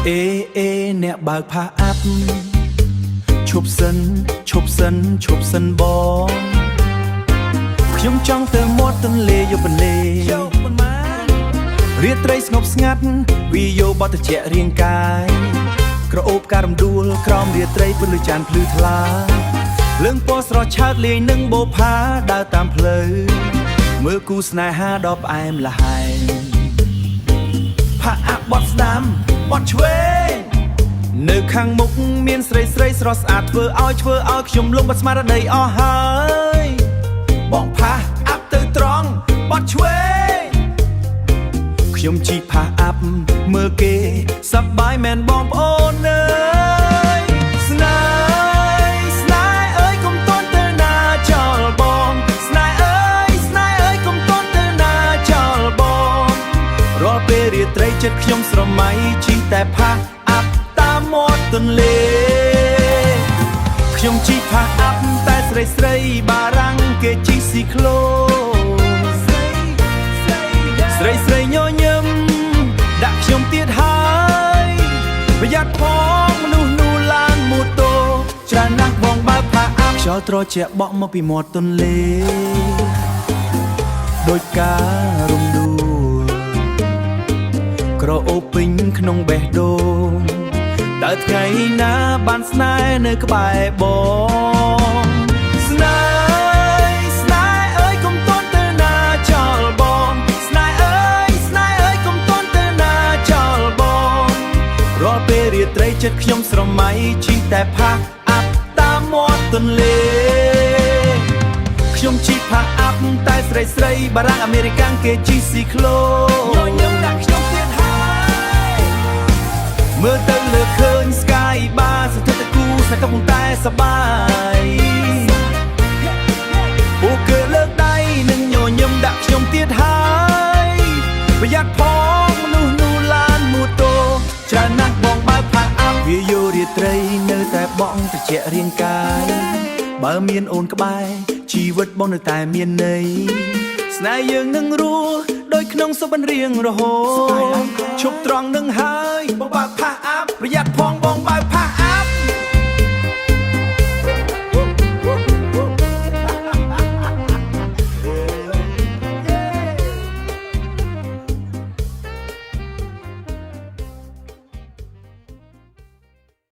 เอអ្នកបើកផាអាប់ឈប់សិនឈប់សិនឈប់សិនបងខ្ញុំចង់ទៅមាត់ទន្លេយកបន្លេរាត្រីស្ងប់ស្ងាត់វីយោបទត្រជាក់រាងកាយក្រអូបការរំដួលក្រោមរាត្រីពន្លឺចានភ្លឺថ្លាលឿងពណ៌ស្រស់ឆើតលាយនឹងបូផាដើរតាមផ្លូវមើលគូស្នេហាដ៏ផ្អែមល្ហែងផាអាប់បត់ស្ដាំបត់ឆ្វេងនៅខាងមុខមានស្រីស្រស់ស្អាតធ្វើឲ្យខ្ញុំលងបាត់ស្មារតីអស់ហើយបងផាអាប់ទៅត្រង់បត់ឆ្វេងខ្ញុំជីផាអាប់មើលគេសប្បាយមែនបងប្អូនអើយស្នេហ៍អើយកុំតន់ទៅណាចោលបងស្នេហ៍អើយកុំតន់ទៅណាចោលបងរាល់ពេលរាត្រីចិត្តខ្ញុំស្រមៃជីតែផាអាប់តាមមាត់ទន្លេខ្ញុំជីផាអាប់តែស្រីបារាំងគេជីស៊ីក្លូស្រីញញឹមដាក់ខ្ញុំទៀតហើយប្រយ័ត្នផងមនុស្សនោះឡើងម៉ូតូច្រើនណាស់បងបើកផាអាប់ខ្យល់ត្រជាក់បក់មកពីមាត់ទន្លេដោយការរំដួលក្រអូបពេញក្នុងបេះដូងដើរថ្ងៃណាបានស្នេហ៍នៅក្បែរបងស្នេហ៍អើយកុំតន់ទៅណាចោលបងស្នេហ៍អើយកុំតន់ទៅណាចោលបងរាល់ពេលរាត្រីចិត្តខ្ញុំស្រមៃជីតែផាអាប់តាមមាត់ទន្លេខ្ញុំជីផាអាប់តែស្រីបារាំងអាមេរិកាំងគេជីស៊ីក្លូញញឹមដាក់ខ្ញុំទៀតហើយមើលទៅលើឃើញស្កាយបាសន្ធិតគូស្នេហ៍កំពុងតែសបាយពួកគេលើកដៃនិងញញឹមដាក់ខ្ញុំទៀតហើយប្រយ័ត្នផងមនុស្សនោះឡានម៉ូតូច្រើនណាស់បងបើកផាអាប់វាយោរាត្រីនៅតែបងត្រជាក់រាងកាយបើមានអូនក្បែរជីវិតបងនៅតែមានន័យស្នេហ៍យើងនឹងរស់ដោយក្នុងសុបិនរៀងរហូតឈប់ត្រង់នឹងហើយបងបើកផាអាប់ប្រយ័ត្ន